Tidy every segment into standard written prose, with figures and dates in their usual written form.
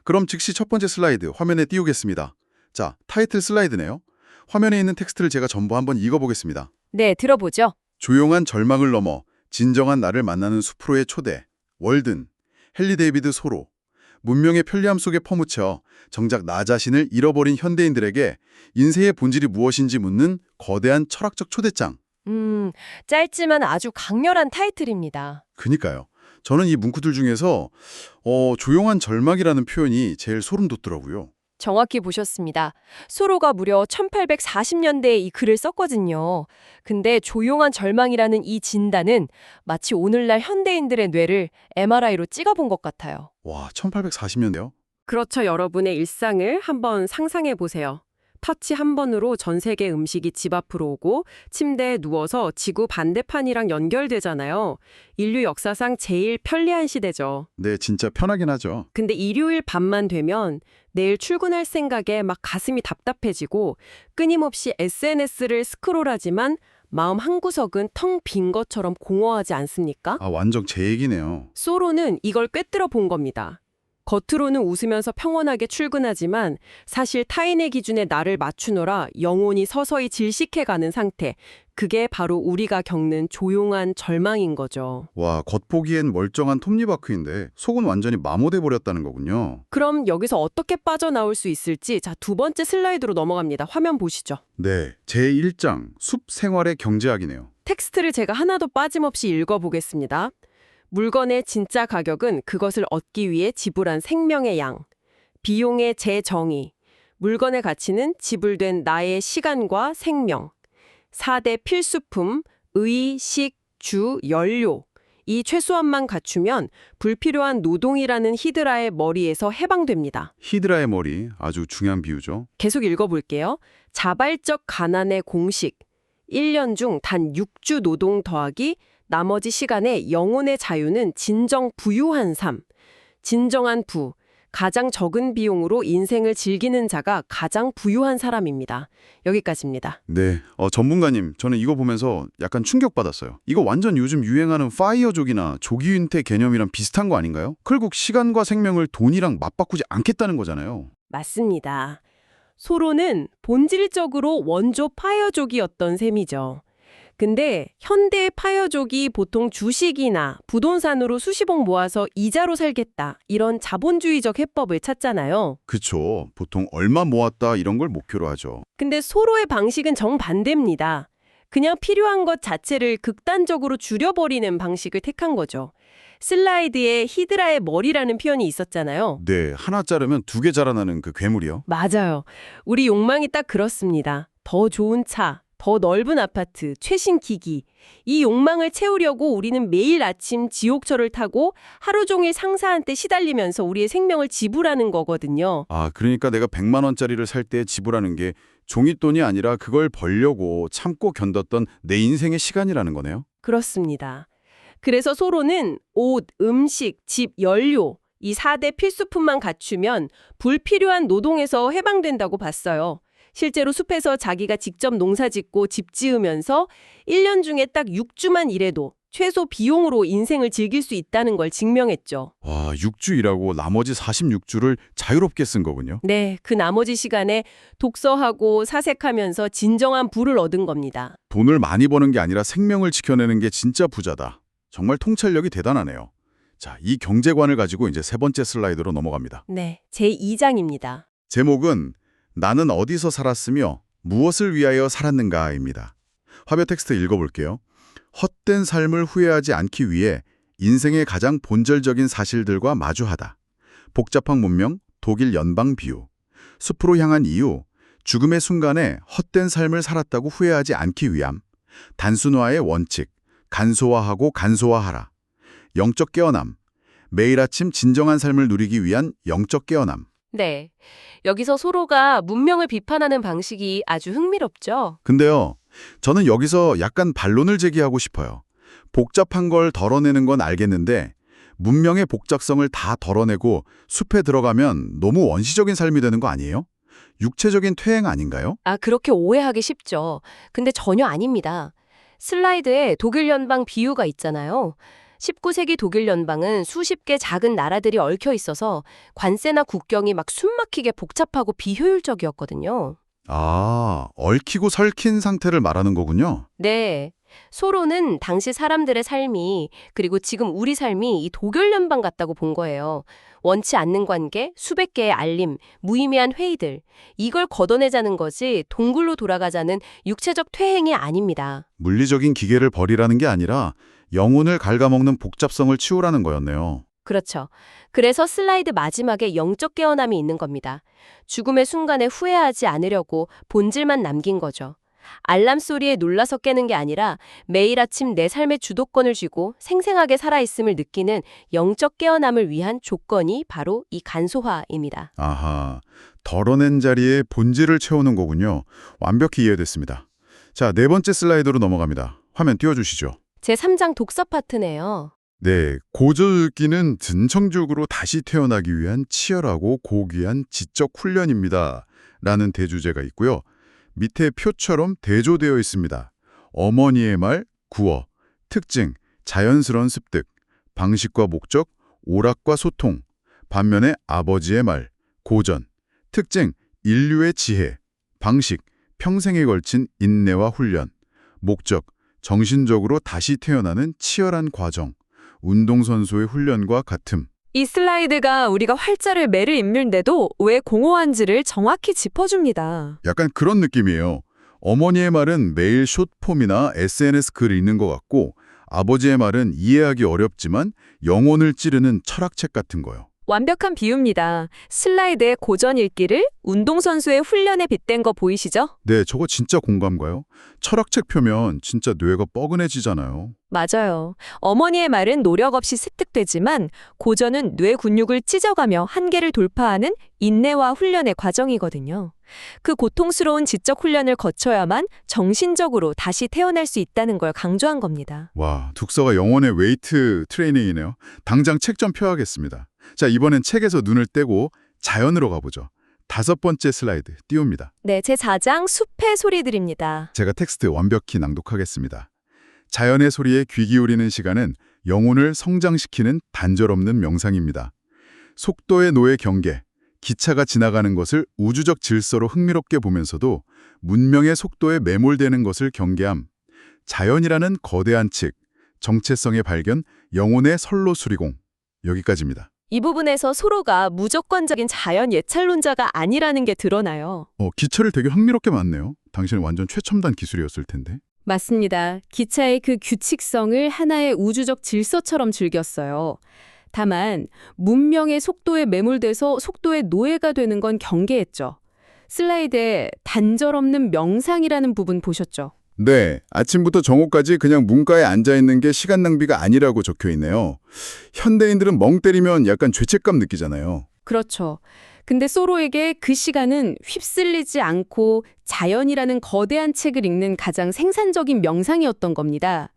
그럼 즉시 첫 번째 슬라이드 화면에 띄우겠습니다. 자, 타이틀 슬라이드네요. 화면에 있는 텍스트를 제가 전부 한번 읽어보겠습니다. 네, 들어보죠. 조용한 절망을 넘어 진정한 나를 만나는 숲으로의 초대, 월든, 헨리 데이비드 소로, 문명의 편리함 속에 퍼묻혀 정작 나 자신을 잃어버린 현대인들에게 인생의 본질이 무엇인지 묻는 거대한 철학적 초대장. 짧지만 아주 강렬한 타이틀입니다. 그니까요. 저는 이 문구들 중에서 조용한 절망이라는 표현이 제일 소름 돋더라고요. 정확히 보셨습니다. 소로가 무려 1840년대에 이 글을 썼거든요. 근데 조용한 절망이라는 이 진단은 마치 오늘날 현대인들의 뇌를 MRI로 찍어본 것 같아요. 와, 1840년대요? 그렇죠. 여러분의 일상을 한번 상상해 보세요. 터치 한 번으로 전 세계 음식이 집 앞으로 오고 침대에 누워서 지구 반대판이랑 연결되잖아요. 인류 역사상 제일 편리한 시대죠. 네, 진짜 편하긴 하죠. 근데 일요일 밤만 되면 내일 출근할 생각에 막 가슴이 답답해지고 끊임없이 SNS를 스크롤하지만 마음 한구석은 텅 빈 것처럼 공허하지 않습니까? 아, 완전 제 얘기네요. 소로는 이걸 꿰뚫어 본 겁니다. 겉으로는 웃으면서 평온하게 출근하지만 사실 타인의 기준에 나를 맞추느라 영혼이 서서히 질식해가는 상태. 그게 바로 우리가 겪는 조용한 절망인 거죠. 와, 겉보기엔 멀쩡한 톱니바크인데 속은 완전히 마모돼 버렸다는 거군요. 그럼 여기서 어떻게 빠져나올 수 있을지 자, 두 번째 슬라이드로 넘어갑니다. 화면 보시죠. 네, 제1장 숲 생활의 경제학이네요. 텍스트를 제가 하나도 빠짐없이 읽어보겠습니다. 물건의 진짜 가격은 그것을 얻기 위해 지불한 생명의 양, 비용의 재정의, 물건의 가치는 지불된 나의 시간과 생명, 4대 필수품, 의, 식, 주, 연료. 이 최소한만 갖추면 불필요한 노동이라는 히드라의 머리에서 해방됩니다. 히드라의 머리, 아주 중요한 비유죠. 계속 읽어볼게요. 자발적 가난의 공식. 1년 중 단 6주 노동 더하기 나머지 시간에 영혼의 자유는 진정 부유한 삶. 진정한 부. 가장 적은 비용으로 인생을 즐기는 자가 가장 부유한 사람입니다. 여기까지입니다. 네, 전문가님, 저는 이거 보면서 약간 충격받았어요. 이거 완전 요즘 유행하는 파이어족이나 조기윤퇴 개념이랑 비슷한 거 아닌가요? 결국 시간과 생명을 돈이랑 맞바꾸지 않겠다는 거잖아요. 맞습니다. 소로는 본질적으로 원조 파이어족이었던 셈이죠. 근데 현대 파이어족이 보통 주식이나 부동산으로 수십억 모아서 이자로 살겠다 이런 자본주의적 해법을 찾잖아요. 그쵸. 보통 얼마 모았다 이런 걸 목표로 하죠. 근데 소로의 방식은 정반대입니다. 그냥 필요한 것 자체를 극단적으로 줄여버리는 방식을 택한 거죠. 슬라이드에 히드라의 머리라는 표현이 있었잖아요. 네, 하나 자르면 두 개 자라나는 그 괴물이요. 맞아요. 우리 욕망이 딱 그렇습니다. 더 좋은 차, 더 넓은 아파트, 최신 기기. 이 욕망을 채우려고 우리는 매일 아침 지옥철을 타고 하루 종일 상사한테 시달리면서 우리의 생명을 지불하는 거거든요. 아, 그러니까 내가 100만 원짜리를 살 때 지불하는 게 종잇돈이 아니라 그걸 벌려고 참고 견뎠던 내 인생의 시간이라는 거네요. 그렇습니다. 그래서 소로는 옷, 음식, 집, 연료 이 4대 필수품만 갖추면 불필요한 노동에서 해방된다고 봤어요. 실제로 숲에서 자기가 직접 농사짓고 집 지으면서 1년 중에 딱 6주만 일해도 최소 비용으로 인생을 즐길 수 있다는 걸 증명했죠. 와, 6주 일하고 나머지 46주를 자유롭게 쓴 거군요. 네, 그 나머지 시간에 독서하고 사색하면서 진정한 부를 얻은 겁니다. 돈을 많이 버는 게 아니라 생명을 지켜내는 게 진짜 부자다. 정말 통찰력이 대단하네요. 자, 이 경제관을 가지고 이제 세 번째 슬라이드로 넘어갑니다. 네, 제2장입니다. 제목은 나는 어디서 살았으며 무엇을 위하여 살았는가입니다. 화면 텍스트 읽어볼게요. 헛된 삶을 후회하지 않기 위해 인생의 가장 본질적인 사실들과 마주하다. 복잡한 문명, 독일 연방 비유. 숲으로 향한 이유, 죽음의 순간에 헛된 삶을 살았다고 후회하지 않기 위함. 단순화의 원칙, 간소화하고 간소화하라. 영적 깨어남, 매일 아침 진정한 삶을 누리기 위한 영적 깨어남. 네. 여기서 소로가 문명을 비판하는 방식이 아주 흥미롭죠? 근데요, 저는 여기서 약간 반론을 제기하고 싶어요. 복잡한 걸 덜어내는 건 알겠는데 문명의 복잡성을 다 덜어내고 숲에 들어가면 너무 원시적인 삶이 되는 거 아니에요? 육체적인 퇴행 아닌가요? 아, 그렇게 오해하기 쉽죠. 근데 전혀 아닙니다. 슬라이드에 독일 연방 비유가 있잖아요. 19세기 독일 연방은 수십 개 작은 나라들이 얽혀 있어서 관세나 국경이 막 숨막히게 복잡하고 비효율적이었거든요. 아, 얽히고 설킨 상태를 말하는 거군요. 네. 소로는 당시 사람들의 삶이, 그리고 지금 우리 삶이 이 독일 연방 같다고 본 거예요. 원치 않는 관계, 수백 개의 알림, 무의미한 회의들. 이걸 걷어내자는 거지 동굴로 돌아가자는 육체적 퇴행이 아닙니다. 물리적인 기계를 버리라는 게 아니라 영혼을 갉아먹는 복잡성을 치우라는 거였네요. 그렇죠. 그래서 슬라이드 마지막에 영적 깨어남이 있는 겁니다. 죽음의 순간에 후회하지 않으려고 본질만 남긴 거죠. 알람 소리에 놀라서 깨는 게 아니라 매일 아침 내 삶의 주도권을 쥐고 생생하게 살아있음을 느끼는 영적 깨어남을 위한 조건이 바로 이 간소화입니다. 아하, 덜어낸 자리에 본질을 채우는 거군요. 완벽히 이해됐습니다. 자, 네 번째 슬라이드로 넘어갑니다. 화면 띄워주시죠. 제3장 독서 파트네요. 네, 고저읽기는 진청죽으로 다시 태어나기 위한 치열하고 고귀한 지적 훈련입니다. 라는 대주제가 있고요. 밑에 표처럼 대조되어 있습니다. 어머니의 말, 구어, 특징, 자연스러운 습득, 방식과 목적, 오락과 소통, 반면에 아버지의 말, 고전, 특징, 인류의 지혜, 방식, 평생에 걸친 인내와 훈련, 목적, 정신적으로 다시 태어나는 치열한 과정, 운동선수의 훈련과 같음. 이 슬라이드가 우리가 활자를 매를 읽는데도 왜 공허한지를 정확히 짚어줍니다. 약간 그런 느낌이에요. 어머니의 말은 매일 숏폼이나 SNS 글 읽는 것 같고 아버지의 말은 이해하기 어렵지만 영혼을 찌르는 철학책 같은 거요. 완벽한 비유입니다. 슬라이드의 고전 읽기를 운동선수의 훈련에 빗댄 거 보이시죠? 네, 저거 진짜 공감 가요. 철학책 펴면 진짜 뇌가 뻐근해지잖아요. 맞아요. 어머니의 말은 노력 없이 습득되지만 고전은 뇌 근육을 찢어가며 한계를 돌파하는 인내와 훈련의 과정이거든요. 그 고통스러운 지적 훈련을 거쳐야만 정신적으로 다시 태어날 수 있다는 걸 강조한 겁니다. 와, 독서가 영혼의 웨이트 트레이닝이네요. 당장 책 좀 펴야겠습니다. 자, 이번엔 책에서 눈을 떼고 자연으로 가보죠. 다섯 번째 슬라이드 띄웁니다. 네, 제4장 숲의 소리들입니다. 제가 텍스트 완벽히 낭독하겠습니다. 자연의 소리에 귀 기울이는 시간은 영혼을 성장시키는 단절없는 명상입니다. 속도의 노예 경계, 기차가 지나가는 것을 우주적 질서로 흥미롭게 보면서도 문명의 속도에 매몰되는 것을 경계함, 자연이라는 거대한 칙, 정체성의 발견, 영혼의 선로 수리공. 여기까지입니다. 이 부분에서 소로가 무조건적인 자연 예찰론자가 아니라는 게 드러나요. 기차를 되게 흥미롭게 만네요. 당신은 완전 최첨단 기술이었을 텐데. 맞습니다. 기차의 그 규칙성을 하나의 우주적 질서처럼 즐겼어요. 다만 문명의 속도에 매몰돼서 속도의 노예가 되는 건 경계했죠. 슬라이드에 단절 없는 명상이라는 부분 보셨죠? 네, 아침부터 정오까지 그냥 문가에 앉아있는 게 시간 낭비가 아니라고 적혀있네요. 현대인들은 멍 때리면 약간 죄책감 느끼잖아요. 그렇죠. 근데 소로에게 그 시간은 휩쓸리지 않고 자연이라는 거대한 책을 읽는 가장 생산적인 명상이었던 겁니다.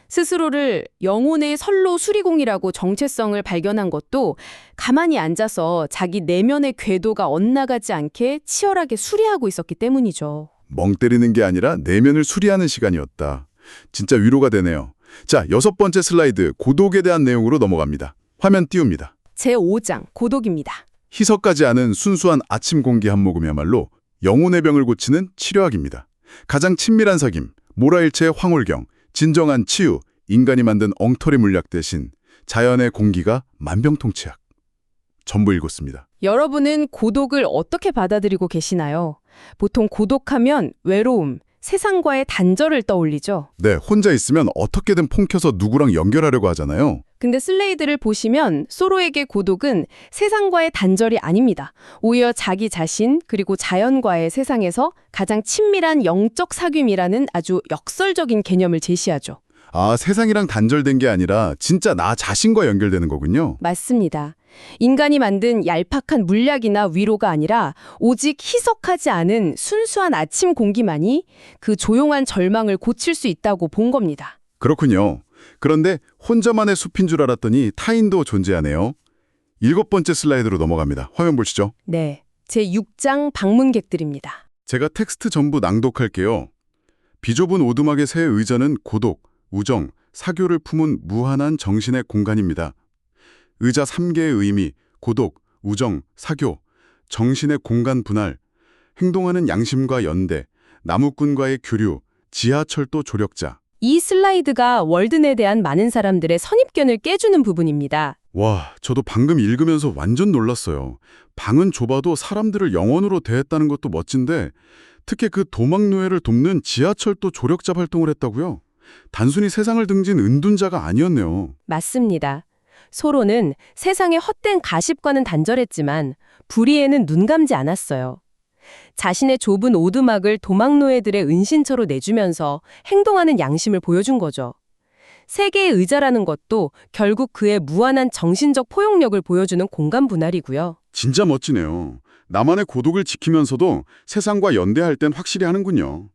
스스로를 영혼의 선로 수리공이라고 정체성을 발견한 것도 가만히 앉아서 자기 내면의 궤도가 엇나가지 않게 치열하게 수리하고 있었기 때문이죠. 멍 때리는 게 아니라 내면을 수리하는 시간이었다. 진짜 위로가 되네요. 자, 여섯 번째 슬라이드, 고독에 대한 내용으로 넘어갑니다. 화면 띄웁니다. 제5장, 고독입니다. 희석하지 않은 순수한 아침 공기 한 모금이야말로 영혼의 병을 고치는 치료학입니다. 가장 친밀한 사귐, 모라일체의 황홀경, 진정한 치유, 인간이 만든 엉터리 물약 대신 자연의 공기가 만병통치약. 전부 읽었습니다. 여러분은 고독을 어떻게 받아들이고 계시나요? 보통 고독하면 외로움, 세상과의 단절을 떠올리죠. 네, 혼자 있으면 어떻게든 폰켜서 누구랑 연결하려고 하잖아요. 근데 슬레이드를 보시면 소로에게 고독은 세상과의 단절이 아닙니다. 오히려 자기 자신 그리고 자연과의 세상에서 가장 친밀한 영적 사귐이라는 아주 역설적인 개념을 제시하죠. 아, 세상이랑 단절된 게 아니라 진짜 나 자신과 연결되는 거군요. 맞습니다. 인간이 만든 얄팍한 물약이나 위로가 아니라 오직 희석하지 않은 순수한 아침 공기만이 그 조용한 절망을 고칠 수 있다고 본 겁니다. 그렇군요. 그런데 혼자만의 숲인 줄 알았더니 타인도 존재하네요. 일곱 번째 슬라이드로 넘어갑니다. 화면 보시죠. 네, 제6장 방문객들입니다. 제가 텍스트 전부 낭독할게요. 비좁은 오두막의 새 의자는 고독, 우정, 사교를 품은 무한한 정신의 공간입니다. 의자 3개의 의미, 고독, 우정, 사교, 정신의 공간 분할, 행동하는 양심과 연대, 나무꾼과의 교류, 지하철도 조력자. 이 슬라이드가 월든에 대한 많은 사람들의 선입견을 깨주는 부분입니다. 와, 저도 방금 읽으면서 완전 놀랐어요. 방은 좁아도 사람들을 영혼으로 대했다는 것도 멋진데 특히 그 도망노예를 돕는 지하철도 조력자 활동을 했다고요? 단순히 세상을 등진 은둔자가 아니었네요. 맞습니다. 소로는 세상의 헛된 가십과는 단절했지만 불의에는 눈 감지 않았어요. 자신의 좁은 오두막을 도망노예들의 은신처로 내주면서 행동하는 양심을 보여준 거죠. 세계의 의자라는 것도 결국 그의 무한한 정신적 포용력을 보여주는 공간 분할이고요. 진짜 멋지네요. 나만의 고독을 지키면서도 세상과 연대할 땐 확실히 하는군요.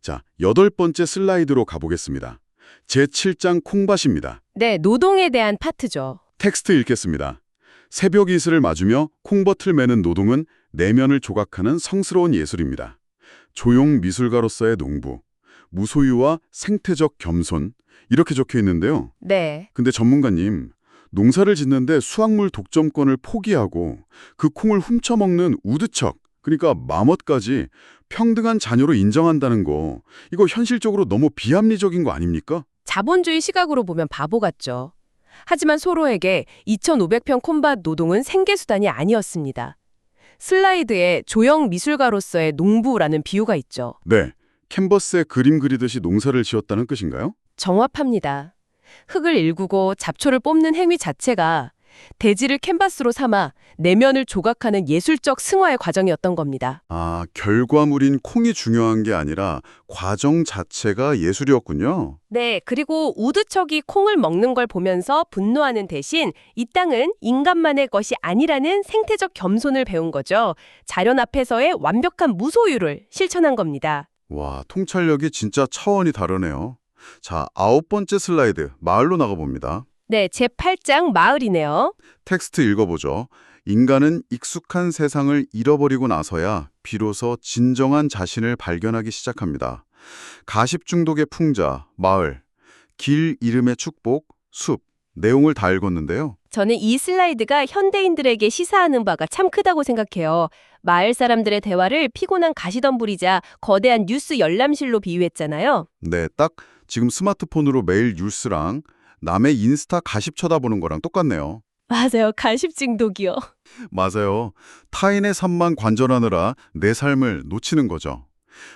자, 8번째 슬라이드로 가보겠습니다. 제7장 콩밭입니다. 네, 노동에 대한 파트죠. 텍스트 읽겠습니다. 새벽 이슬을 맞으며 콩밭을 매는 노동은 내면을 조각하는 성스러운 예술입니다. 조용 미술가로서의 농부, 무소유와 생태적 겸손 이렇게 적혀 있는데요. 네. 근데 전문가님, 농사를 짓는데 수확물 독점권을 포기하고 그 콩을 훔쳐먹는 우드척, 그러니까 마멋까지 평등한 자녀로 인정한다는 거, 이거 현실적으로 너무 비합리적인 거 아닙니까? 자본주의 시각으로 보면 바보 같죠. 하지만 소로에게 2,500평 콩밭 노동은 생계수단이 아니었습니다. 슬라이드에 조형 미술가로서의 농부라는 비유가 있죠. 네, 캔버스에 그림 그리듯이 농사를 지었다는 뜻인가요? 정확합니다. 흙을 일구고 잡초를 뽑는 행위 자체가 대지를 캔버스로 삼아 내면을 조각하는 예술적 승화의 과정이었던 겁니다. 아, 결과물인 콩이 중요한 게 아니라 과정 자체가 예술이었군요. 네, 그리고 우드척이 콩을 먹는 걸 보면서 분노하는 대신 이 땅은 인간만의 것이 아니라는 생태적 겸손을 배운 거죠. 자연 앞에서의 완벽한 무소유를 실천한 겁니다. 와, 통찰력이 진짜 차원이 다르네요. 자, 9번째 슬라이드, 마을로 나가봅니다. 네, 제8장 마을이네요. 텍스트 읽어보죠. 인간은 익숙한 세상을 잃어버리고 나서야 비로소 진정한 자신을 발견하기 시작합니다. 가십 중독의 풍자, 마을, 길 이름의 축복, 숲, 내용을 다 읽었는데요. 저는 이 슬라이드가 현대인들에게 시사하는 바가 참 크다고 생각해요. 마을 사람들의 대화를 피곤한 가시덤불이자 거대한 뉴스 열람실로 비유했잖아요. 네, 딱 지금 스마트폰으로 매일 뉴스랑 남의 인스타 가십 쳐다보는 거랑 똑같네요. 맞아요. 가십 중독이요. 맞아요. 타인의 삶만 관전하느라 내 삶을 놓치는 거죠.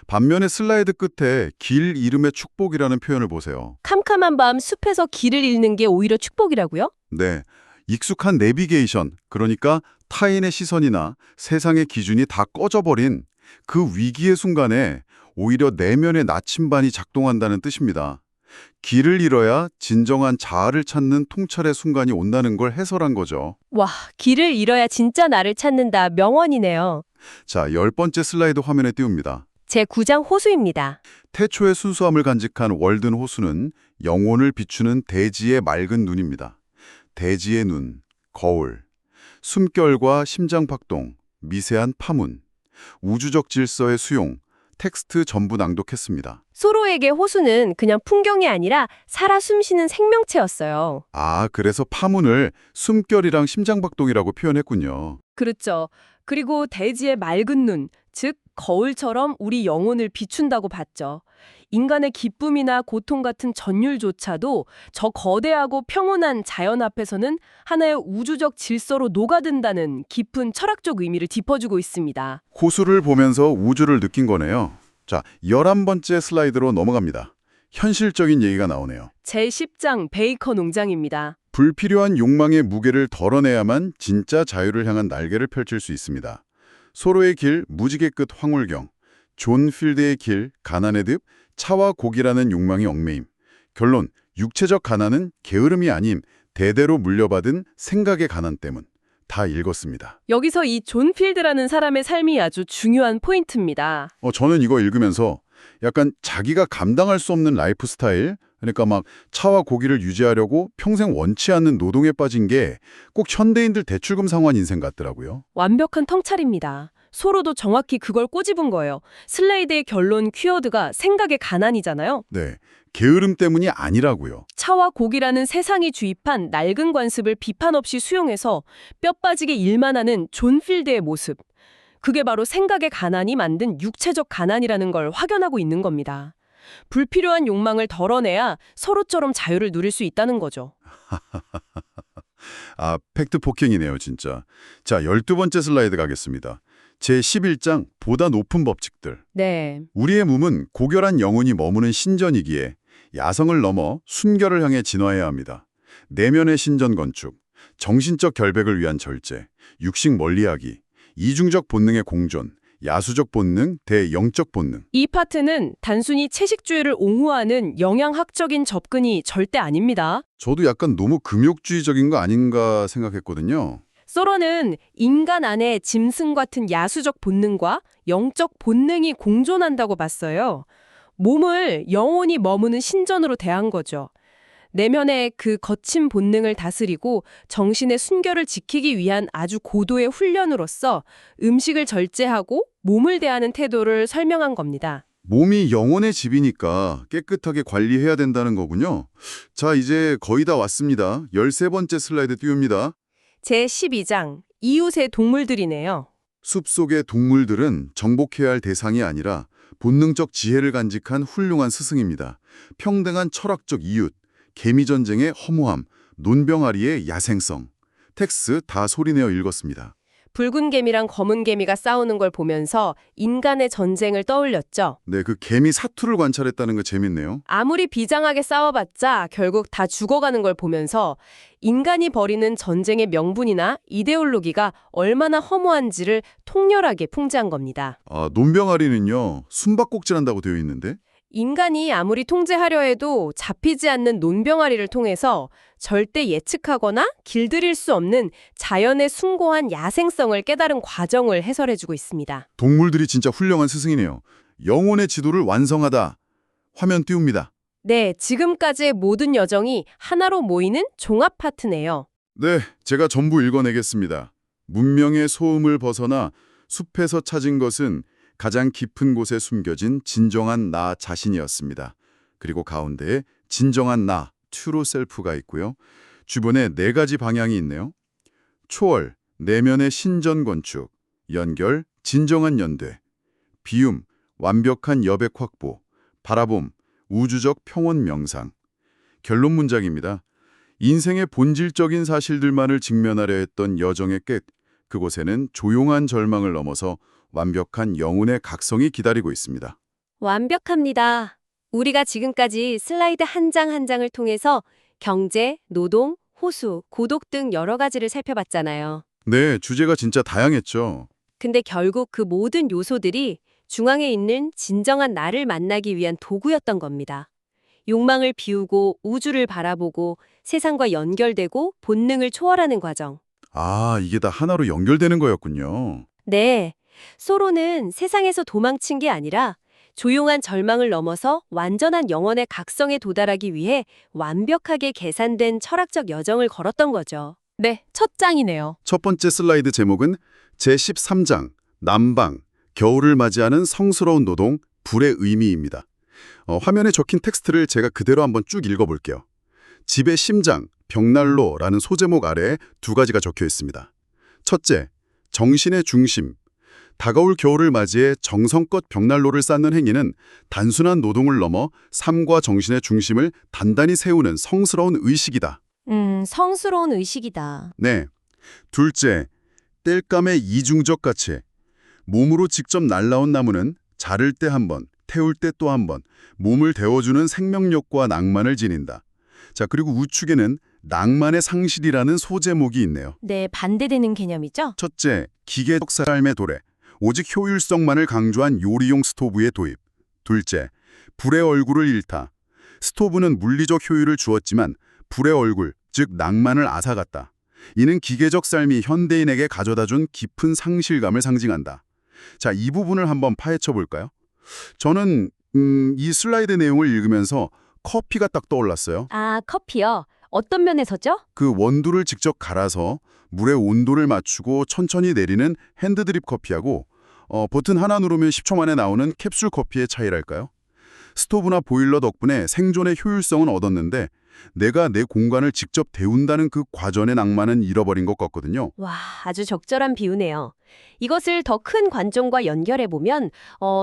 반면에 슬라이드 끝에 길 이름의 축복이라는 표현을 보세요. 캄캄한 밤 숲에서 길을 잃는 게 오히려 축복이라고요? 네, 익숙한 내비게이션, 그러니까 타인의 시선이나 세상의 기준이 다 꺼져버린 그 위기의 순간에 오히려 내면의 나침반이 작동한다는 뜻입니다. 길을 잃어야 진정한 자아를 찾는 통찰의 순간이 온다는 걸 해설한 거죠. 와, 길을 잃어야 진짜 나를 찾는다. 명언이네요. 자, 10번째 슬라이드 화면에 띄웁니다. 제9장 호수입니다. 태초의 순수함을 간직한 월든 호수는 영혼을 비추는 대지의 맑은 눈입니다. 대지의 눈, 거울, 숨결과 심장박동, 미세한 파문, 우주적 질서의 수용, 텍스트 전부 낭독했습니다. 소로에게 호수는 그냥 풍경이 아니라 살아 숨쉬는 생명체였어요. 아, 그래서 파문을 숨결이랑 심장박동이라고 표현했군요. 그렇죠. 그리고 대지의 맑은 눈, 즉 거울처럼 우리 영혼을 비춘다고 봤죠. 인간의 기쁨이나 고통 같은 전율조차도 저 거대하고 평온한 자연 앞에서는 하나의 우주적 질서로 녹아든다는 깊은 철학적 의미를 짚어주고 있습니다. 호수를 보면서 우주를 느낀 거네요. 자, 11번째 슬라이드로 넘어갑니다. 현실적인 얘기가 나오네요. 제10장 베이커 농장입니다. 불필요한 욕망의 무게를 덜어내야만 진짜 자유를 향한 날개를 펼칠 수 있습니다. 소로의 길, 무지개 끝 황홀경, 존 필드의 길, 가난의 늪, 차와 고기라는 욕망이 얽매임. 결론, 육체적 가난은 게으름이 아님 대대로 물려받은 생각의 가난 때문. 다 읽었습니다. 여기서 이 존 필드라는 사람의 삶이 아주 중요한 포인트입니다. 저는 이거 읽으면서 약간 자기가 감당할 수 없는 라이프 스타일, 그러니까 막 차와 고기를 유지하려고 평생 원치 않는 노동에 빠진 게 꼭 현대인들 대출금 상환 인생 같더라고요. 완벽한 통찰입니다. 소로도 정확히 그걸 꼬집은 거예요. 슬라이드의 결론 키워드가 생각의 가난이잖아요. 네, 게으름 때문이 아니라고요. 차와 곡이라는 세상이 주입한 낡은 관습을 비판 없이 수용해서 뼈 빠지게 일만 하는 존 필드의 모습. 그게 바로 생각의 가난이 만든 육체적 가난이라는 걸 확연하고 있는 겁니다. 불필요한 욕망을 덜어내야 서로처럼 자유를 누릴 수 있다는 거죠. 아, 팩트 폭행이네요, 진짜. 자, 12번째 슬라이드 가겠습니다. 제11장 보다 높은 법칙들. 네. 우리의 몸은 고결한 영혼이 머무는 신전이기에 야성을 넘어 순결을 향해 진화해야 합니다. 내면의 신전 건축, 정신적 결백을 위한 절제, 육식 멀리하기, 이중적 본능의 공존, 야수적 본능 대 영적 본능. 이 파트는 단순히 채식주의를 옹호하는 영양학적인 접근이 절대 아닙니다. 저도 약간 너무 금욕주의적인 거 아닌가 생각했거든요. 소런은 인간 안에 짐승 같은 야수적 본능과 영적 본능이 공존한다고 봤어요. 몸을 영혼이 머무는 신전으로 대한 거죠. 내면의 그 거친 본능을 다스리고 정신의 순결을 지키기 위한 아주 고도의 훈련으로서 음식을 절제하고 몸을 대하는 태도를 설명한 겁니다. 몸이 영혼의 집이니까 깨끗하게 관리해야 된다는 거군요. 자, 이제 거의 다 왔습니다. 13번째 슬라이드 띄웁니다. 제12장 이웃의 동물들이네요. 숲속의 동물들은 정복해야 할 대상이 아니라 본능적 지혜를 간직한 훌륭한 스승입니다. 평등한 철학적 이웃, 개미전쟁의 허무함, 논병아리의 야생성. 텍스 다 소리내어 읽었습니다. 붉은 개미랑 검은 개미가 싸우는 걸 보면서 인간의 전쟁을 떠올렸죠. 네, 그 개미 사투를 관찰했다는 거 재밌네요. 아무리 비장하게 싸워봤자 결국 다 죽어가는 걸 보면서 인간이 벌이는 전쟁의 명분이나 이데올로기가 얼마나 허무한지를 통렬하게 풍자한 겁니다. 아, 논병아리는요, 숨바꼭질한다고 되어 있는데? 인간이 아무리 통제하려 해도 잡히지 않는 논병아리를 통해서 절대 예측하거나 길들일 수 없는 자연의 숭고한 야생성을 깨달은 과정을 해설해주고 있습니다. 동물들이 진짜 훌륭한 스승이네요. 영혼의 지도를 완성하다. 화면 띄웁니다. 네, 지금까지의 모든 여정이 하나로 모이는 종합 파트네요. 네, 제가 전부 읽어내겠습니다. 문명의 소음을 벗어나 숲에서 찾은 것은 가장 깊은 곳에 숨겨진 진정한 나 자신이었습니다. 그리고 가운데에 진정한 나, 트루 셀프가 있고요. 주변에 4가지 방향이 있네요. 초월, 내면의 신전 건축, 연결, 진정한 연대, 비움, 완벽한 여백 확보, 바라봄, 우주적 평온 명상. 결론 문장입니다. 인생의 본질적인 사실들만을 직면하려 했던 여정의 끝, 그곳에는 조용한 절망을 넘어서 완벽한 영혼의 각성이 기다리고 있습니다. 완벽합니다. 우리가 지금까지 슬라이드 한 장 한 장을 통해서 경제, 노동, 호수, 고독 등 여러 가지를 살펴봤잖아요. 네, 주제가 진짜 다양했죠. 근데 결국 그 모든 요소들이 중앙에 있는 진정한 나를 만나기 위한 도구였던 겁니다. 욕망을 비우고 우주를 바라보고 세상과 연결되고 본능을 초월하는 과정. 아, 이게 다 하나로 연결되는 거였군요. 네, 소로는 세상에서 도망친 게 아니라 조용한 절망을 넘어서 완전한 영혼의 각성에 도달하기 위해 완벽하게 계산된 철학적 여정을 걸었던 거죠. 네, 첫 장이네요. 첫 번째 슬라이드 제목은 제13장, 남방, 겨울을 맞이하는 성스러운 노동, 불의 의미입니다. 화면에 적힌 텍스트를 제가 그대로 한번 쭉 읽어볼게요. 집의 심장, 벽난로라는 소제목 아래에 2가지가 적혀 있습니다. 첫째, 정신의 중심. 다가올 겨울을 맞이해 정성껏 벽난로를 쌓는 행위는 단순한 노동을 넘어 삶과 정신의 중심을 단단히 세우는 성스러운 의식이다. 성스러운 의식이다. 네. 둘째, 땔감의 이중적 가치. 몸으로 직접 날라온 나무는 자를 때 한 번, 태울 때 또 한 번, 몸을 데워주는 생명력과 낭만을 지닌다. 자, 그리고 우측에는 낭만의 상실이라는 소제목이 있네요. 네, 반대되는 개념이죠? 첫째, 기계적 삶의 도래. 오직 효율성만을 강조한 요리용 스토브의 도입. 둘째, 불의 얼굴을 잃다. 스토브는 물리적 효율을 주었지만 불의 얼굴, 즉 낭만을 앗아갔다. 이는 기계적 삶이 현대인에게 가져다준 깊은 상실감을 상징한다. 자, 이 부분을 한번 파헤쳐 볼까요? 저는 이 슬라이드 내용을 읽으면서 커피가 딱 떠올랐어요. 아, 커피요? 어떤 면에서죠? 그 원두를 직접 갈아서 물의 온도를 맞추고 천천히 내리는 핸드드립 커피하고 버튼 하나 누르면 10초 만에 나오는 캡슐 커피의 차이랄까요? 스토브나 보일러 덕분에 생존의 효율성은 얻었는데 내가 내 공간을 직접 데운다는 그 과정의 낭만은 잃어버린 것 같거든요. 와, 아주 적절한 비유네요. 이것을 더 큰 관점과 연결해보면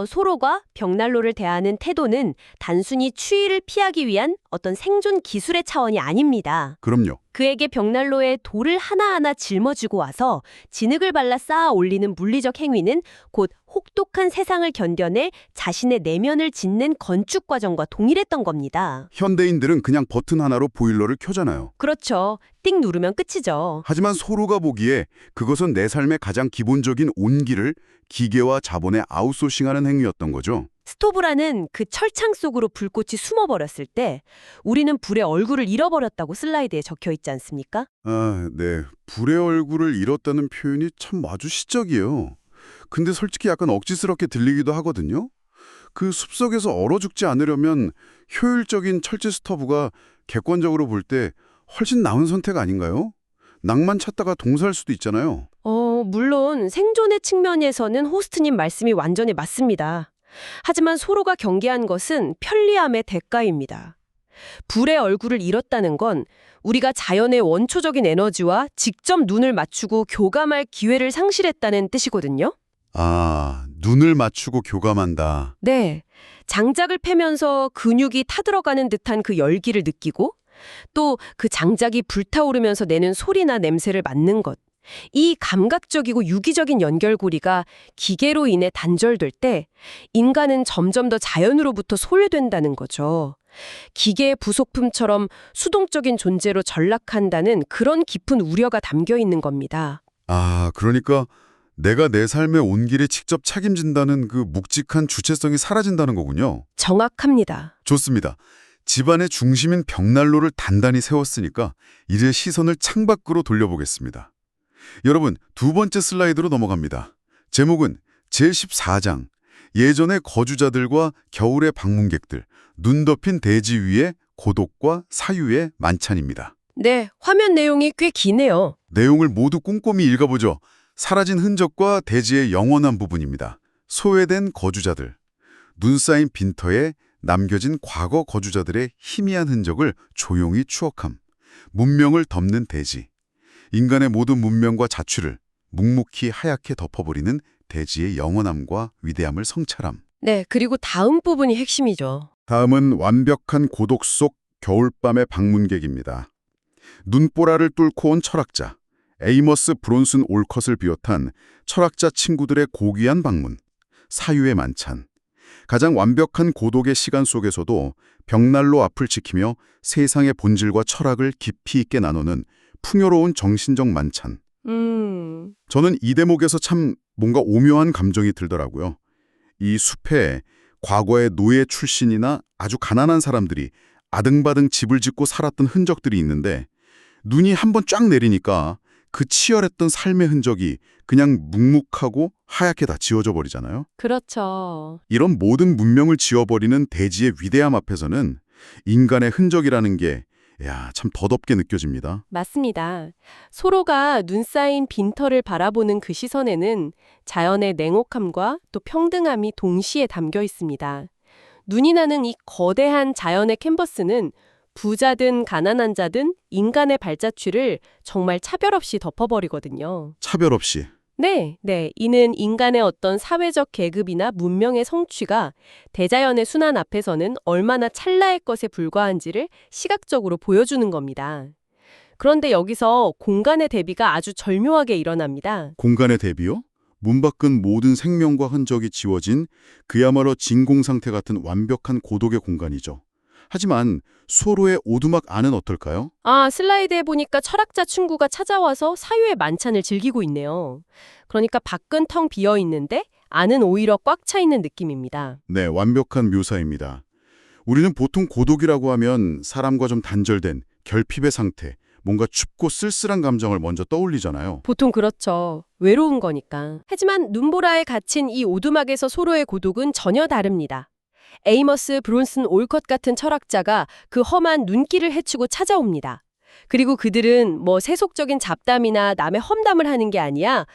소로가 벽난로를 대하는 태도는 단순히 추위를 피하기 위한 어떤 생존 기술의 차원이 아닙니다. 그럼요. 그에게 벽난로에 돌을 하나하나 짊어지고 와서 진흙을 발라 쌓아 올리는 물리적 행위는 곧 혹독한 세상을 견뎌낼 자신의 내면을 짓는 건축 과정과 동일했던 겁니다. 현대인들은 그냥 버튼 하나로 보일러를 켜잖아요. 그렇죠. 띵 누르면 끝이죠. 하지만 소로가 보기에 그것은 내 삶의 가장 기본적인 온기를 기계와 자본에 아웃소싱하는 행위였던 거죠. 스토브라는 그 철창 속으로 불꽃이 숨어버렸을 때 우리는 불의 얼굴을 잃어버렸다고 슬라이드에 적혀 있지 않습니까? 아, 네. 불의 얼굴을 잃었다는 표현이 참 아주 시적이에요. 근데 솔직히 약간 억지스럽게 들리기도 하거든요. 그 숲속에서 얼어 죽지 않으려면 효율적인 철제 스토브가 객관적으로 볼 때 훨씬 나은 선택 아닌가요? 낭만 찾다가 동사할 수도 있잖아요. 물론 생존의 측면에서는 호스트님 말씀이 완전히 맞습니다. 하지만 소로가 경계한 것은 편리함의 대가입니다. 불의 얼굴을 잃었다는 건 우리가 자연의 원초적인 에너지와 직접 눈을 맞추고 교감할 기회를 상실했다는 뜻이거든요. 아, 눈을 맞추고 교감한다. 네, 장작을 패면서 근육이 타들어가는 듯한 그 열기를 느끼고 또 그 장작이 불타오르면서 내는 소리나 냄새를 맡는 것. 이 감각적이고 유기적인 연결고리가 기계로 인해 단절될 때 인간은 점점 더 자연으로부터 소외된다는 거죠. 기계의 부속품처럼 수동적인 존재로 전락한다는 그런 깊은 우려가 담겨 있는 겁니다. 아, 그러니까 내가 내 삶의 온기를 직접 책임진다는 그 묵직한 주체성이 사라진다는 거군요. 정확합니다. 좋습니다. 집안의 중심인 벽난로를 단단히 세웠으니까 이제 시선을 창밖으로 돌려보겠습니다. 여러분, 두 번째 슬라이드로 넘어갑니다. 제목은 제14장, 예전의 거주자들과 겨울의 방문객들, 눈 덮인 대지 위의 고독과 사유의 만찬입니다. 네, 화면 내용이 꽤 기네요. 내용을 모두 꼼꼼히 읽어보죠. 사라진 흔적과 대지의 영원한 부분입니다. 소외된 거주자들, 눈 쌓인 빈터에 남겨진 과거 거주자들의 희미한 흔적을 조용히 추억함, 문명을 덮는 대지, 인간의 모든 문명과 자취를 묵묵히 하얗게 덮어버리는 대지의 영원함과 위대함을 성찰함. 네, 그리고 다음 부분이 핵심이죠. 다음은 완벽한 고독 속 겨울밤의 방문객입니다. 눈보라를 뚫고 온 철학자, 에이머스 브론슨 올컷을 비롯한 철학자 친구들의 고귀한 방문, 사유의 만찬. 가장 완벽한 고독의 시간 속에서도 벽난로 앞을 지키며 세상의 본질과 철학을 깊이 있게 나누는 풍요로운 정신적 만찬. 저는 이 대목에서 참 뭔가 오묘한 감정이 들더라고요. 이 숲에 과거의 노예 출신이나 아주 가난한 사람들이 아등바등 집을 짓고 살았던 흔적들이 있는데 눈이 한번 쫙 내리니까 그 치열했던 삶의 흔적이 그냥 묵묵하고 하얗게 다 지워져 버리잖아요. 그렇죠. 이런 모든 문명을 지워버리는 대지의 위대함 앞에서는 인간의 흔적이라는 게 참 더덥게 느껴집니다. 맞습니다. 소로가 눈 쌓인 빈터를 바라보는 그 시선에는 자연의 냉혹함과 또 평등함이 동시에 담겨 있습니다. 눈이 나는 이 거대한 자연의 캔버스는 부자든 가난한 자든 인간의 발자취를 정말 차별 없이 덮어버리거든요. 차별 없이. 네. 이는 인간의 어떤 사회적 계급이나 문명의 성취가 대자연의 순환 앞에서는 얼마나 찰나의 것에 불과한지를 시각적으로 보여주는 겁니다. 그런데 여기서 공간의 대비가 아주 절묘하게 일어납니다. 공간의 대비요? 문 밖은 모든 생명과 흔적이 지워진 그야말로 진공 상태 같은 완벽한 고독의 공간이죠. 하지만 소로의 오두막 안은 어떨까요? 슬라이드에 보니까 철학자 친구가 찾아와서 사유의 만찬을 즐기고 있네요. 그러니까 밖은 텅 비어 있는데 안은 오히려 꽉 차 있는 느낌입니다. 네, 완벽한 묘사입니다. 우리는 보통 고독이라고 하면 사람과 좀 단절된 결핍의 상태, 뭔가 춥고 쓸쓸한 감정을 먼저 떠올리잖아요. 보통 그렇죠. 외로운 거니까. 하지만 눈보라에 갇힌 이 오두막에서 소로의 고독은 전혀 다릅니다. 에이머스 브론슨 올컷 같은 철학자가 그 험한 눈길을 헤치고 찾아옵니다. 그리고 그들은 세속적인 잡담이나 남의 험담을 하는 게 아니야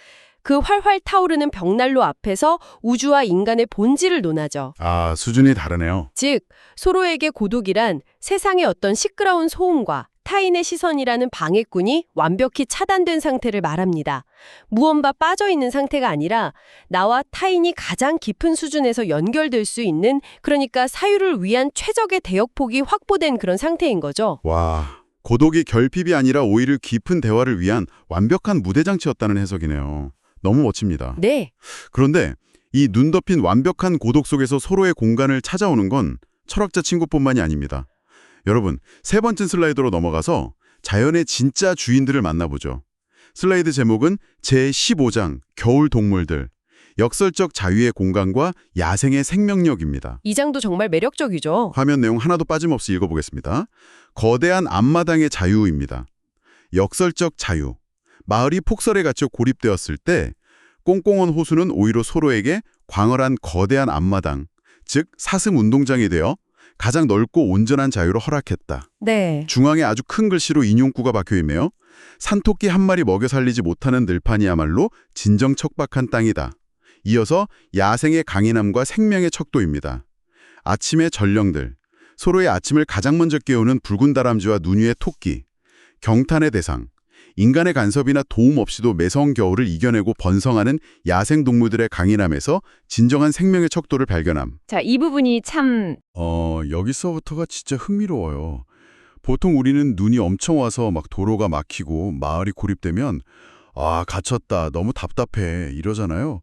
그 활활 타오르는 벽난로 앞에서 우주와 인간의 본질을 논하죠. 아, 수준이 다르네요. 즉, 서로에게 고독이란 세상의 어떤 시끄러운 소음과 타인의 시선이라는 방해꾼이 완벽히 차단된 상태를 말합니다. 무언가 빠져있는 상태가 아니라 나와 타인이 가장 깊은 수준에서 연결될 수 있는, 그러니까 사유를 위한 최적의 대역폭이 확보된 그런 상태인 거죠. 와, 고독이 결핍이 아니라 오히려 깊은 대화를 위한 완벽한 무대장치였다는 해석이네요. 너무 멋집니다. 네. 그런데 이 눈 덮인 완벽한 고독 속에서 서로의 공간을 찾아오는 건 철학자 친구뿐만이 아닙니다. 여러분, 세 번째 슬라이드로 넘어가서 자연의 진짜 주인들을 만나보죠. 슬라이드 제목은 제15장 겨울 동물들, 역설적 자유의 공간과 야생의 생명력입니다. 이 장도 정말 매력적이죠. 화면 내용 하나도 빠짐없이 읽어보겠습니다. 거대한 앞마당의 자유입니다. 역설적 자유. 마을이 폭설에 갇혀 고립되었을 때 꽁꽁한 호수는 오히려 서로에게 광활한 거대한 앞마당, 즉 사슴 운동장이 되어 가장 넓고 온전한 자유를 허락했다. 네. 중앙에 아주 큰 글씨로 인용구가 박혀있네요. 산토끼 한 마리 먹여 살리지 못하는 들판이야말로 진정 척박한 땅이다. 이어서 야생의 강인함과 생명의 척도입니다. 아침의 전령들, 서로의 아침을 가장 먼저 깨우는 붉은 다람쥐와 눈 위의 토끼, 경탄의 대상, 인간의 간섭이나 도움 없이도 매서운 겨울을 이겨내고 번성하는 야생동물들의 강인함에서 진정한 생명의 척도를 발견함. 자, 이 부분이 참 여기서부터가 진짜 흥미로워요. 보통 우리는 눈이 엄청 와서 막 도로가 막히고 마을이 고립되면 아, 갇혔다, 너무 답답해 이러잖아요.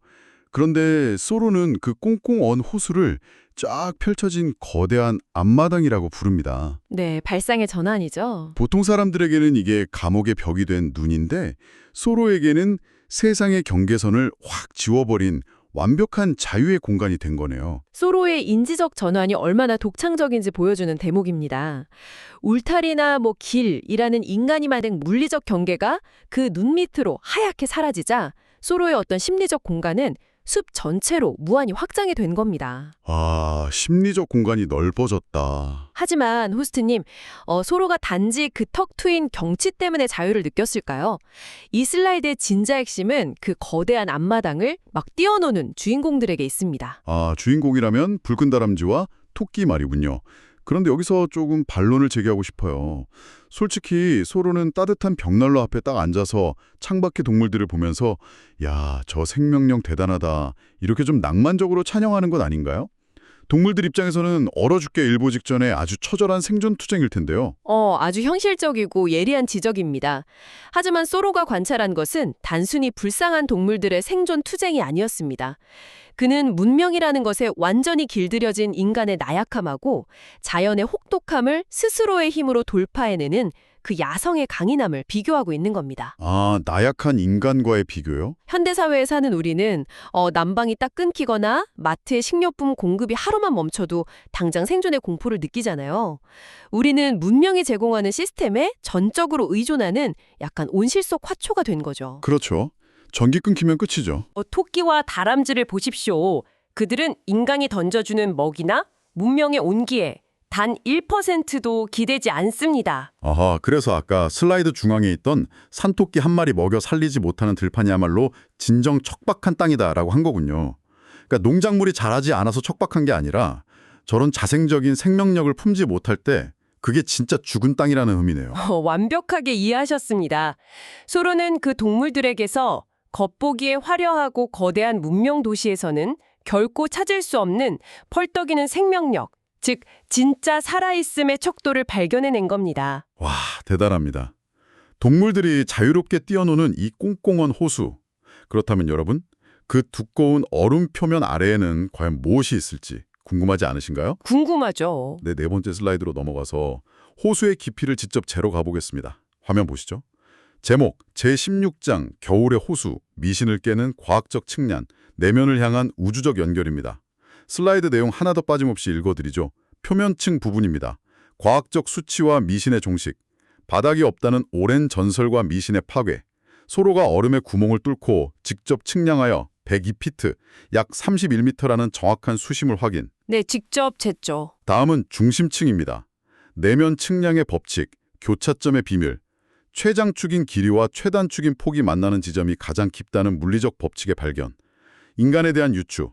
그런데 소로는 그 꽁꽁 언 호수를 쫙 펼쳐진 거대한 앞마당이라고 부릅니다. 네, 발상의 전환이죠. 보통 사람들에게는 이게 감옥의 벽이 된 눈인데 소로에게는 세상의 경계선을 확 지워버린 완벽한 자유의 공간이 된 거네요. 소로의 인지적 전환이 얼마나 독창적인지 보여주는 대목입니다. 울타리나 길이라는 인간이 만든 물리적 경계가 그 눈 밑으로 하얗게 사라지자 소로의 어떤 심리적 공간은 숲 전체로 무한히 확장이 된 겁니다. 아, 심리적 공간이 넓어졌다. 하지만 호스트님, 소로가 단지 그 턱 트인 경치 때문에 자유를 느꼈을까요? 이 슬라이드의 진짜 핵심은 그 거대한 앞마당을 막 뛰어노는 주인공들에게 있습니다. 아, 주인공이라면 붉은 다람쥐와 토끼 말이군요. 그런데 여기서 조금 반론을 제기하고 싶어요. 솔직히 소로는 따뜻한 벽난로 앞에 딱 앉아서 창밖의 동물들을 보면서 야, 저 생명력 대단하다 이렇게 좀 낭만적으로 찬양하는 건 아닌가요? 동물들 입장에서는 얼어 죽게 일보 직전에 아주 처절한 생존 투쟁일 텐데요. 아주 현실적이고 예리한 지적입니다. 하지만 소로가 관찰한 것은 단순히 불쌍한 동물들의 생존 투쟁이 아니었습니다. 그는 문명이라는 것에 완전히 길들여진 인간의 나약함하고 자연의 혹독함을 스스로의 힘으로 돌파해내는 그 야성의 강인함을 비교하고 있는 겁니다. 아, 나약한 인간과의 비교요? 현대사회에 사는 우리는 난방이 딱 끊기거나 마트의 식료품 공급이 하루만 멈춰도 당장 생존의 공포를 느끼잖아요. 우리는 문명이 제공하는 시스템에 전적으로 의존하는 약간 온실 속 화초가 된 거죠. 그렇죠. 전기 끊기면 끝이죠. 토끼와 다람쥐를 보십시오. 그들은 인간이 던져주는 먹이나 문명의 온기에 단 1%도 기대지 않습니다. 아하, 그래서 아까 슬라이드 중앙에 있던 산토끼 한 마리 먹여 살리지 못하는 들판이야말로 진정 척박한 땅이다라고 한 거군요. 그러니까 농작물이 자라지 않아서 척박한 게 아니라 저런 자생적인 생명력을 품지 못할 때 그게 진짜 죽은 땅이라는 의미네요. 완벽하게 이해하셨습니다. 소로는 그 동물들에게서 겉보기에 화려하고 거대한 문명 도시에서는 결코 찾을 수 없는 펄떡이는 생명력, 즉 진짜 살아있음의 척도를 발견해낸 겁니다. 와, 대단합니다. 동물들이 자유롭게 뛰어노는 이 꽁꽁한 호수. 그렇다면 여러분, 그 두꺼운 얼음 표면 아래에는 과연 무엇이 있을지 궁금하지 않으신가요? 궁금하죠. 네 번째 슬라이드로 넘어가서 호수의 깊이를 직접 재러 가보겠습니다. 화면 보시죠. 제목, 제16장 겨울의 호수, 미신을 깨는 과학적 측량, 내면을 향한 우주적 연결입니다. 슬라이드 내용 하나 더 빠짐없이 읽어드리죠. 표면층 부분입니다. 과학적 수치와 미신의 종식, 바닥이 없다는 오랜 전설과 미신의 파괴, 소로가 얼음의 구멍을 뚫고 직접 측량하여 102피트, 약 31m라는 정확한 수심을 확인. 네, 직접 쟀죠. 다음은 중심층입니다. 내면 측량의 법칙, 교차점의 비밀, 최장축인 길이와 최단축인 폭이 만나는 지점이 가장 깊다는 물리적 법칙의 발견. 인간에 대한 유추.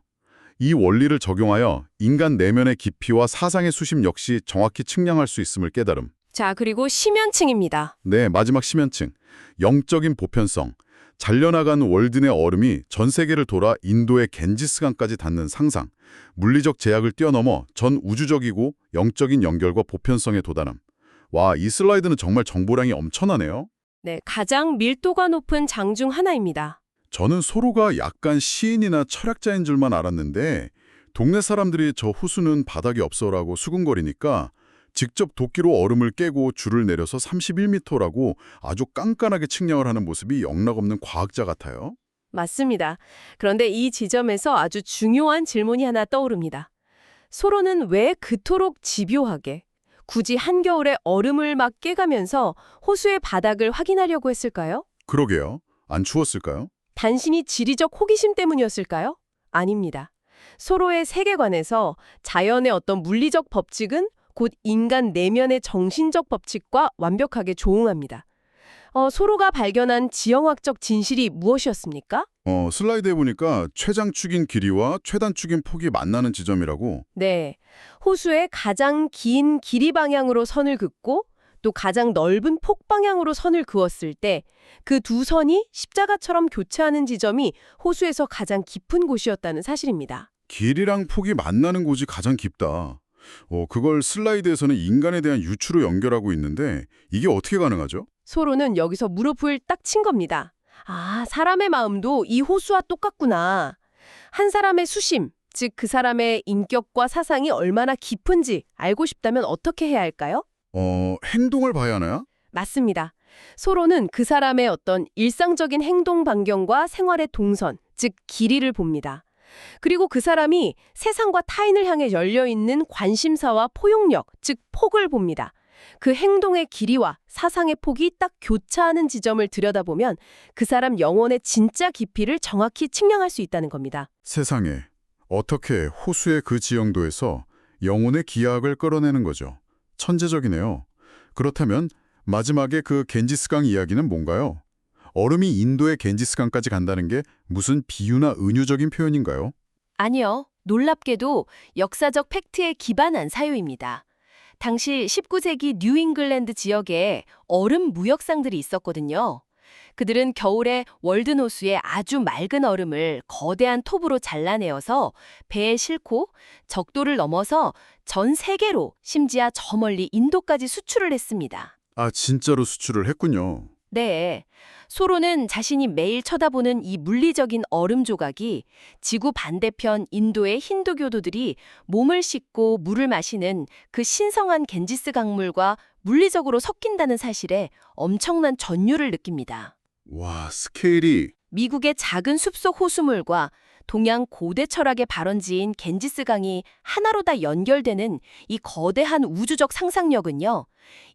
이 원리를 적용하여 인간 내면의 깊이와 사상의 수심 역시 정확히 측량할 수 있음을 깨달음. 자, 그리고 심연층입니다. 네, 마지막 심연층. 영적인 보편성. 잘려나간 월드 내 얼음이 전 세계를 돌아 인도의 겐지스강까지 닿는 상상. 물리적 제약을 뛰어넘어 전 우주적이고 영적인 연결과 보편성에 도달함. 와, 이 슬라이드는 정말 정보량이 엄청나네요. 네, 가장 밀도가 높은 장 중 하나입니다. 저는 소로가 약간 시인이나 철학자인 줄만 알았는데 동네 사람들이 저 호수는 바닥이 없어라고 수군거리니까 직접 도끼로 얼음을 깨고 줄을 내려서 31m라고 아주 깐깐하게 측량을 하는 모습이 영락없는 과학자 같아요. 맞습니다. 그런데 이 지점에서 아주 중요한 질문이 하나 떠오릅니다. 소로는 왜 그토록 집요하게 굳이 한겨울에 얼음을 막 깨가면서 호수의 바닥을 확인하려고 했을까요? 그러게요. 안 추웠을까요? 단순히 지리적 호기심 때문이었을까요? 아닙니다. 소로의 세계관에서 자연의 어떤 물리적 법칙은 곧 인간 내면의 정신적 법칙과 완벽하게 조응합니다. 소로가 발견한 지형학적 진실이 무엇이었습니까? 슬라이드에 보니까 최장축인 길이와 최단축인 폭이 만나는 지점이라고. 네, 호수의 가장 긴 길이 방향으로 선을 긋고 또 가장 넓은 폭 방향으로 선을 그었을 때 그 두 선이 십자가처럼 교차하는 지점이 호수에서 가장 깊은 곳이었다는 사실입니다. 길이랑 폭이 만나는 곳이 가장 깊다. 그걸 슬라이드에서는 인간에 대한 유추로 연결하고 있는데 이게 어떻게 가능하죠? 소로는 여기서 무릎을 딱 친 겁니다. 아, 사람의 마음도 이 호수와 똑같구나. 한 사람의 수심, 즉 그 사람의 인격과 사상이 얼마나 깊은지 알고 싶다면 어떻게 해야 할까요? 행동을 봐야 하나요? 맞습니다. 소로는 그 사람의 어떤 일상적인 행동 반경과 생활의 동선, 즉 길이를 봅니다. 그리고 그 사람이 세상과 타인을 향해 열려있는 관심사와 포용력, 즉 폭을 봅니다. 그 행동의 길이와 사상의 폭이 딱 교차하는 지점을 들여다보면 그 사람 영혼의 진짜 깊이를 정확히 측량할 수 있다는 겁니다. 세상에, 어떻게 호수의 그 지형도에서 영혼의 기하학을 끌어내는 거죠. 천재적이네요. 그렇다면 마지막에 그 겐지스강 이야기는 뭔가요? 얼음이 인도의 겐지스강까지 간다는 게 무슨 비유나 은유적인 표현인가요? 아니요. 놀랍게도 역사적 팩트에 기반한 사유입니다. 당시 19세기 뉴잉글랜드 지역에 얼음 무역상들이 있었거든요. 그들은 겨울에 월든 호수의 아주 맑은 얼음을 거대한 톱으로 잘라내어서 배에 싣고 적도를 넘어서 전 세계로 심지어 저 멀리 인도까지 수출을 했습니다. 아, 진짜로 수출을 했군요. 네. 소로는 자신이 매일 쳐다보는 이 물리적인 얼음 조각이 지구 반대편 인도의 힌두교도들이 몸을 씻고 물을 마시는 그 신성한 겐지스 강물과 물리적으로 섞인다는 사실에 엄청난 전율을 느낍니다. 와, 스케일이... 미국의 작은 숲속 호수물과 동양 고대 철학의 발원지인 겐지스강이 하나로 다 연결되는 이 거대한 우주적 상상력은요,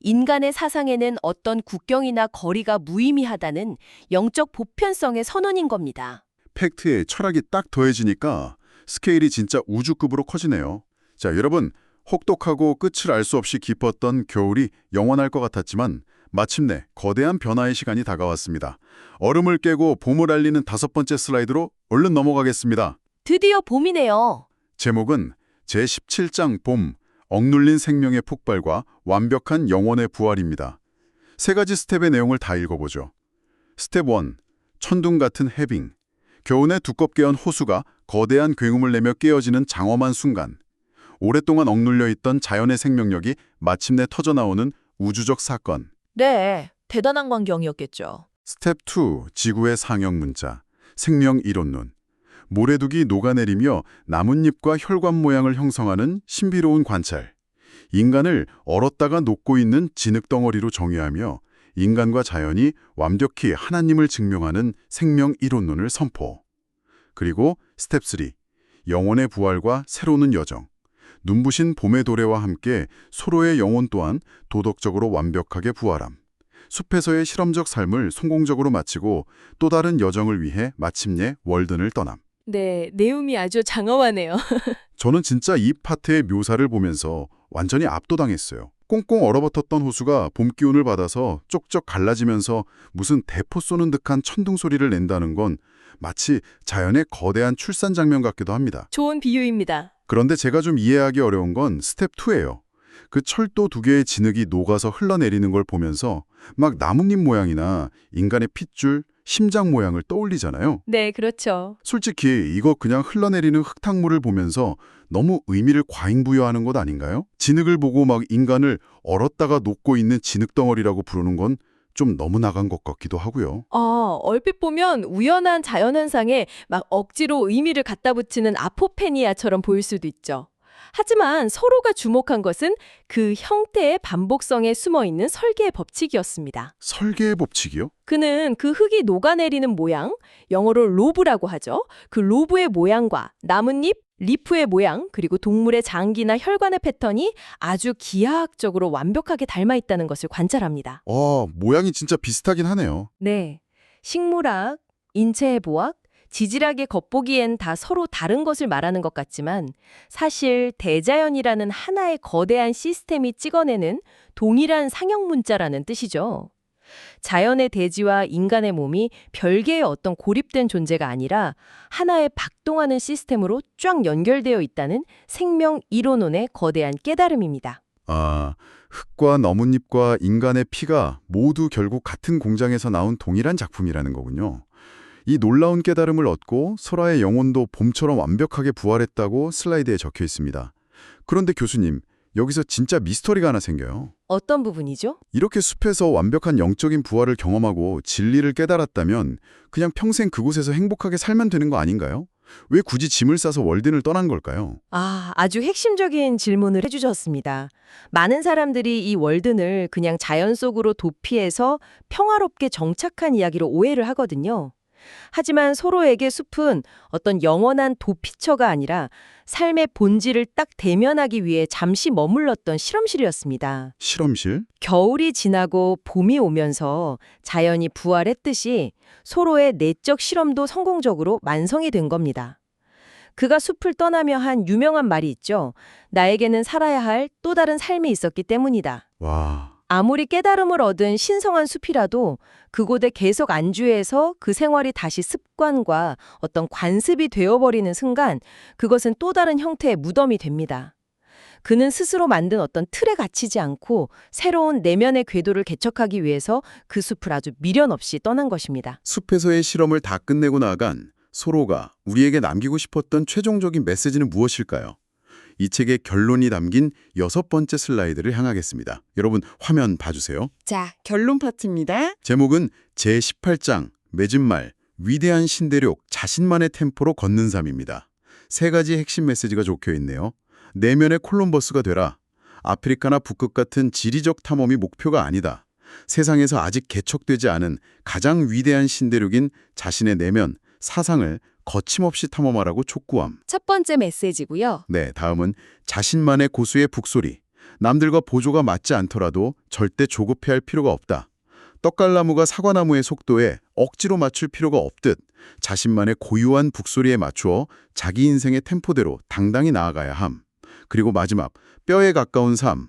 인간의 사상에는 어떤 국경이나 거리가 무의미하다는 영적 보편성의 선언인 겁니다. 팩트에 철학이 딱 더해지니까 스케일이 진짜 우주급으로 커지네요. 자, 여러분, 혹독하고 끝을 알 수 없이 깊었던 겨울이 영원할 것 같았지만 마침내 거대한 변화의 시간이 다가왔습니다. 얼음을 깨고 봄을 알리는 5번째 슬라이드로 얼른 넘어가겠습니다. 드디어 봄이네요. 제목은 제17장 봄, 억눌린 생명의 폭발과 완벽한 영혼의 부활입니다. 3가지 스텝의 내용을 다 읽어보죠. 스텝 1, 천둥 같은 해빙. 겨우내 두껍게 연 호수가 거대한 굉음을 내며 깨어지는 장엄한 순간. 오랫동안 억눌려 있던 자연의 생명력이 마침내 터져나오는 우주적 사건. 네, 대단한 광경이었겠죠. 스텝 2, 지구의 상형 문자, 생명 이론론. 모래둑이 녹아내리며 나뭇잎과 혈관 모양을 형성하는 신비로운 관찰. 인간을 얼었다가 녹고 있는 진흙덩어리로 정의하며 인간과 자연이 완벽히 하나님을 증명하는 생명 이론론을 선포. 그리고 스텝 3, 영혼의 부활과 새로운 여정. 눈부신 봄의 도래와 함께 소로의 영혼 또한 도덕적으로 완벽하게 부활함. 숲에서의 실험적 삶을 성공적으로 마치고 또 다른 여정을 위해 마침내 월든을 떠남. 네, 내용이 아주 장엄하네요. 저는 진짜 이 파트의 묘사를 보면서 완전히 압도당했어요. 꽁꽁 얼어붙었던 호수가 봄 기운을 받아서 쪽쪽 갈라지면서 무슨 대포 쏘는 듯한 천둥 소리를 낸다는 건 마치 자연의 거대한 출산 장면 같기도 합니다. 좋은 비유입니다. 그런데 제가 좀 이해하기 어려운 건 스텝 2예요. 그 철도 두 개의 진흙이 녹아서 흘러내리는 걸 보면서 막 나뭇잎 모양이나 인간의 핏줄, 심장 모양을 떠올리잖아요. 네, 그렇죠. 솔직히 이거 그냥 흘러내리는 흙탕물을 보면서 너무 의미를 과잉부여하는 것 아닌가요? 진흙을 보고 막 인간을 얼었다가 녹고 있는 진흙덩어리라고 부르는 건 좀 너무 나간 것 같기도 하고요. 얼핏 보면 우연한 자연현상에 막 억지로 의미를 갖다 붙이는 아포페니아처럼 보일 수도 있죠. 하지만 서로가 주목한 것은 그 형태의 반복성에 숨어있는 설계의 법칙이었습니다. 설계의 법칙이요? 그는 그 흙이 녹아내리는 모양, 영어로 로브라고 하죠. 그 로브의 모양과 나뭇잎, 리프의 모양, 그리고 동물의 장기나 혈관의 패턴이 아주 기하학적으로 완벽하게 닮아 있다는 것을 관찰합니다. 모양이 진짜 비슷하긴 하네요. 네. 식물학, 인체의 보학, 지질학의 겉보기엔 다 서로 다른 것을 말하는 것 같지만 사실 대자연이라는 하나의 거대한 시스템이 찍어내는 동일한 상형 문자라는 뜻이죠. 자연의 대지와 인간의 몸이 별개의 어떤 고립된 존재가 아니라 하나의 박동하는 시스템으로 쫙 연결되어 있다는 생명 이론론의 거대한 깨달음입니다. 흙과 나뭇잎과 인간의 피가 모두 결국 같은 공장에서 나온 동일한 작품이라는 거군요. 이 놀라운 깨달음을 얻고 소라의 영혼도 봄처럼 완벽하게 부활했다고 슬라이드에 적혀 있습니다. 그런데 교수님, 여기서 진짜 미스터리가 하나 생겨요. 어떤 부분이죠? 이렇게 숲에서 완벽한 영적인 부활을 경험하고 진리를 깨달았다면 그냥 평생 그곳에서 행복하게 살면 되는 거 아닌가요? 왜 굳이 짐을 싸서 월든을 떠난 걸까요? 아주 핵심적인 질문을 해주셨습니다. 많은 사람들이 이 월든을 그냥 자연 속으로 도피해서 평화롭게 정착한 이야기로 오해를 하거든요. 하지만 서로에게 숲은 어떤 영원한 도피처가 아니라 삶의 본질을 딱 대면하기 위해 잠시 머물렀던 실험실이었습니다. 실험실? 겨울이 지나고 봄이 오면서 자연이 부활했듯이 서로의 내적 실험도 성공적으로 완성이 된 겁니다. 그가 숲을 떠나며 한 유명한 말이 있죠. 나에게는 살아야 할 또 다른 삶이 있었기 때문이다. 와, 아무리 깨달음을 얻은 신성한 숲이라도 그곳에 계속 안주해서 그 생활이 다시 습관과 어떤 관습이 되어버리는 순간 그것은 또 다른 형태의 무덤이 됩니다. 그는 스스로 만든 어떤 틀에 갇히지 않고 새로운 내면의 궤도를 개척하기 위해서 그 숲을 아주 미련 없이 떠난 것입니다. 숲에서의 실험을 다 끝내고 나간 소로가 우리에게 남기고 싶었던 최종적인 메시지는 무엇일까요? 이 책의 결론이 담긴 6번째 슬라이드를 향하겠습니다. 여러분 화면 봐주세요. 자, 결론 파트입니다. 제목은 제18장 맺은 말 위대한 신대륙 자신만의 템포로 걷는 삶입니다. 3가지 핵심 메시지가 적혀 있네요. 내면의 콜럼버스가 되라. 아프리카나 북극 같은 지리적 탐험이 목표가 아니다. 세상에서 아직 개척되지 않은 가장 위대한 신대륙인 자신의 내면, 사상을 거침없이 탐험하라고 촉구함. 첫 번째 메시지고요. 네, 다음은 자신만의 고수의 북소리. 남들과 보조가 맞지 않더라도 절대 조급해할 필요가 없다. 떡갈나무가 사과나무의 속도에 억지로 맞출 필요가 없듯 자신만의 고유한 북소리에 맞추어 자기 인생의 템포대로 당당히 나아가야 함. 그리고 마지막, 뼈에 가까운 삶.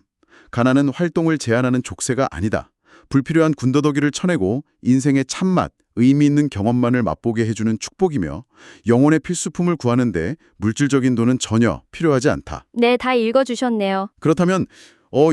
가난은 활동을 제한하는 족쇄가 아니다. 불필요한 군더더기를 쳐내고 인생의 참맛, 의미 있는 경험만을 맛보게 해주는 축복이며 영혼의 필수품을 구하는데 물질적인 돈은 전혀 필요하지 않다. 네, 다 읽어주셨네요. 그렇다면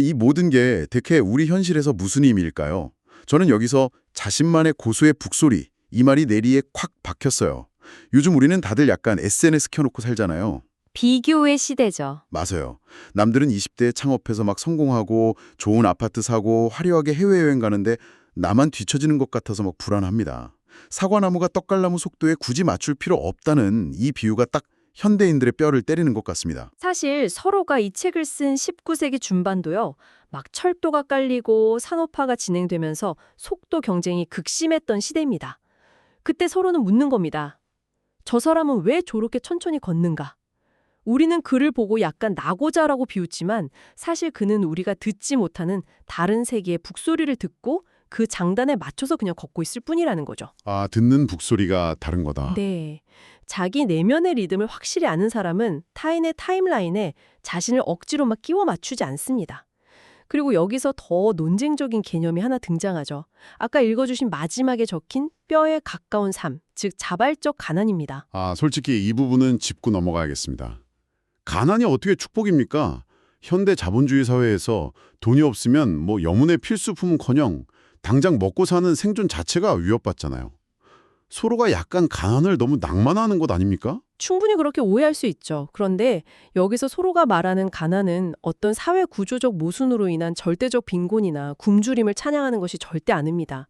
이 모든 게 대체 우리 현실에서 무슨 의미일까요? 저는 여기서 자신만의 고수의 북소리, 이 말이 내리에 콱 박혔어요. 요즘 우리는 다들 약간 SNS 켜놓고 살잖아요. 비교의 시대죠. 맞아요. 남들은 20대에 창업해서 막 성공하고 좋은 아파트 사고 화려하게 해외여행 가는데 나만 뒤처지는 것 같아서 막 불안합니다. 사과나무가 떡갈나무 속도에 굳이 맞출 필요 없다는 이 비유가 딱 현대인들의 뼈를 때리는 것 같습니다. 사실 서로가 이 책을 쓴 19세기 중반도요. 막 철도가 깔리고 산업화가 진행되면서 속도 경쟁이 극심했던 시대입니다. 그때 서로는 묻는 겁니다. 저 사람은 왜 저렇게 천천히 걷는가? 우리는 그를 보고 약간 나고자라고 비웃지만 사실 그는 우리가 듣지 못하는 다른 세계의 북소리를 듣고 그 장단에 맞춰서 그냥 걷고 있을 뿐이라는 거죠. 듣는 북소리가 다른 거다. 네. 자기 내면의 리듬을 확실히 아는 사람은 타인의 타임라인에 자신을 억지로 막 끼워 맞추지 않습니다. 그리고 여기서 더 논쟁적인 개념이 하나 등장하죠. 아까 읽어주신 마지막에 적힌 뼈에 가까운 삶, 즉 자발적 가난입니다. 솔직히 이 부분은 짚고 넘어가야겠습니다. 가난이 어떻게 축복입니까? 현대 자본주의 사회에서 돈이 없으면 뭐 영혼의 필수품은커녕 당장 먹고 사는 생존 자체가 위협받잖아요. 서로가 약간 가난을 너무 낭만하는 것 아닙니까? 충분히 그렇게 오해할 수 있죠. 그런데 여기서 서로가 말하는 가난은 어떤 사회 구조적 모순으로 인한 절대적 빈곤이나 굶주림을 찬양하는 것이 절대 아닙니다.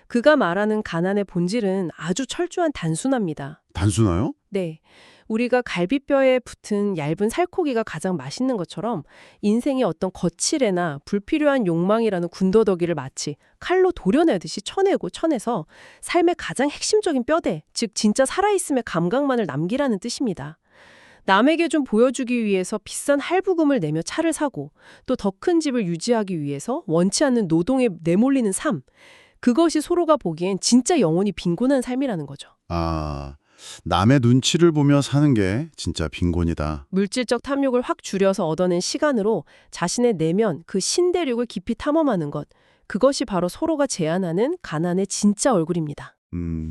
그가 말하는 가난의 본질은 아주 철저한 단순합니다. 단순해요? 네. 우리가 갈비뼈에 붙은 얇은 살코기가 가장 맛있는 것처럼 인생의 어떤 거칠애나 불필요한 욕망이라는 군더더기를 마치 칼로 도려내듯이 쳐내서 삶의 가장 핵심적인 뼈대, 즉 진짜 살아있음의 감각만을 남기라는 뜻입니다. 남에게 좀 보여주기 위해서 비싼 할부금을 내며 차를 사고 또 더 큰 집을 유지하기 위해서 원치 않는 노동에 내몰리는 삶, 그것이 서로가 보기엔 진짜 영혼이 빈곤한 삶이라는 거죠. 남의 눈치를 보며 사는 게 진짜 빈곤이다. 물질적 탐욕을 확 줄여서 얻어낸 시간으로 자신의 내면, 그 신대륙을 깊이 탐험하는 것, 그것이 바로 서로가 제안하는 가난의 진짜 얼굴입니다.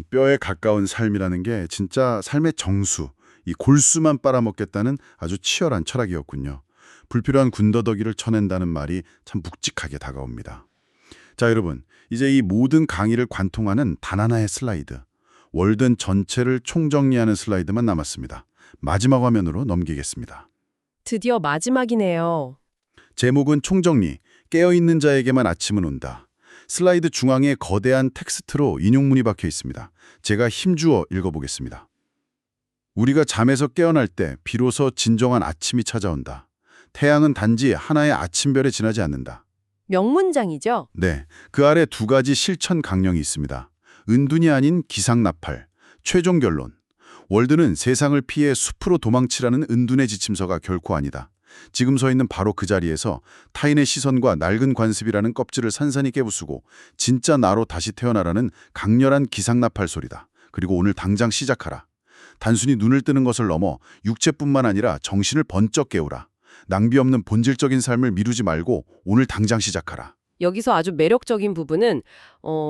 뼈에 가까운 삶이라는 게 진짜 삶의 정수, 이 골수만 빨아먹겠다는 아주 치열한 철학이었군요. 불필요한 군더더기를 쳐낸다는 말이 참 묵직하게 다가옵니다. 자, 여러분, 이제 이 모든 강의를 관통하는 단 하나의 슬라이드, 월든 전체를 총정리하는 슬라이드만 남았습니다. 마지막 화면으로 넘기겠습니다. 드디어 마지막이네요. 제목은 총정리, 깨어있는 자에게만 아침은 온다. 슬라이드 중앙에 거대한 텍스트로 인용문이 박혀 있습니다. 제가 힘주어 읽어보겠습니다. 우리가 잠에서 깨어날 때 비로소 진정한 아침이 찾아온다. 태양은 단지 하나의 아침별에 지나지 않는다. 명문장이죠? 네, 그 아래 두 가지 실천 강령이 있습니다. 은둔이 아닌 기상나팔, 최종 결론. 월드는 세상을 피해 숲으로 도망치라는 은둔의 지침서가 결코 아니다. 지금 서 있는 바로 그 자리에서 타인의 시선과 낡은 관습이라는 껍질을 산산히 깨부수고 진짜 나로 다시 태어나라는 강렬한 기상나팔 소리다. 그리고 오늘 당장 시작하라. 단순히 눈을 뜨는 것을 넘어 육체뿐만 아니라 정신을 번쩍 깨우라. 낭비 없는 본질적인 삶을 미루지 말고 오늘 당장 시작하라. 여기서 아주 매력적인 부분은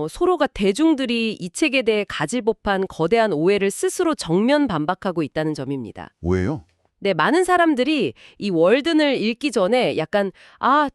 서로가 대중들이 이 책에 대해 가질 법한 거대한 오해를 스스로 정면 반박하고 있다는 점입니다. 오해요? 네, 많은 사람들이 이 월든을 읽기 전에 약간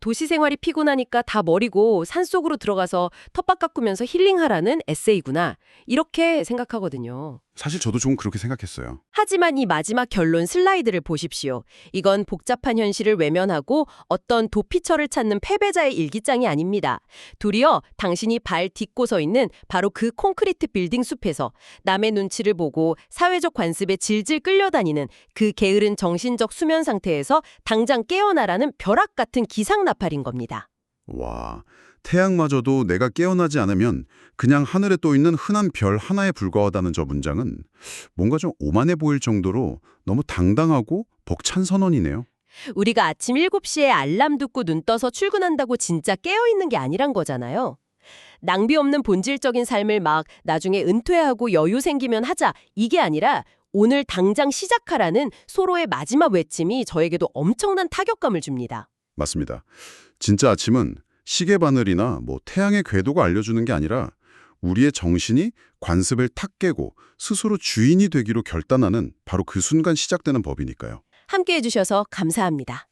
도시 생활이 피곤하니까 다 버리고 산속으로 들어가서 텃밭 가꾸면서 힐링하라는 에세이구나 이렇게 생각하거든요. 사실 저도 좀 그렇게 생각했어요. 하지만 이 마지막 결론 슬라이드를 보십시오. 이건 복잡한 현실을 외면하고 어떤 도피처를 찾는 패배자의 일기장이 아닙니다. 도리어 당신이 발 딛고 서 있는 바로 그 콘크리트 빌딩 숲에서 남의 눈치를 보고 사회적 관습에 질질 끌려다니는 그 게으른 정신적 수면 상태에서 당장 깨어나라는 벼락 같은 기상나팔인 겁니다. 와, 태양마저도 내가 깨어나지 않으면 그냥 하늘에 떠 있는 흔한 별 하나에 불과하다는 저 문장은 뭔가 좀 오만해 보일 정도로 너무 당당하고 벅찬 선언이네요. 우리가 아침 7시에 알람 듣고 눈 떠서 출근한다고 진짜 깨어있는 게 아니란 거잖아요. 낭비 없는 본질적인 삶을 막 나중에 은퇴하고 여유 생기면 하자 이게 아니라 오늘 당장 시작하라는 서로의 마지막 외침이 저에게도 엄청난 타격감을 줍니다. 맞습니다. 진짜 아침은 시계 바늘이나 태양의 궤도가 알려주는 게 아니라 우리의 정신이 관습을 탁 깨고 스스로 주인이 되기로 결단하는 바로 그 순간 시작되는 법이니까요. 함께해 주셔서 감사합니다.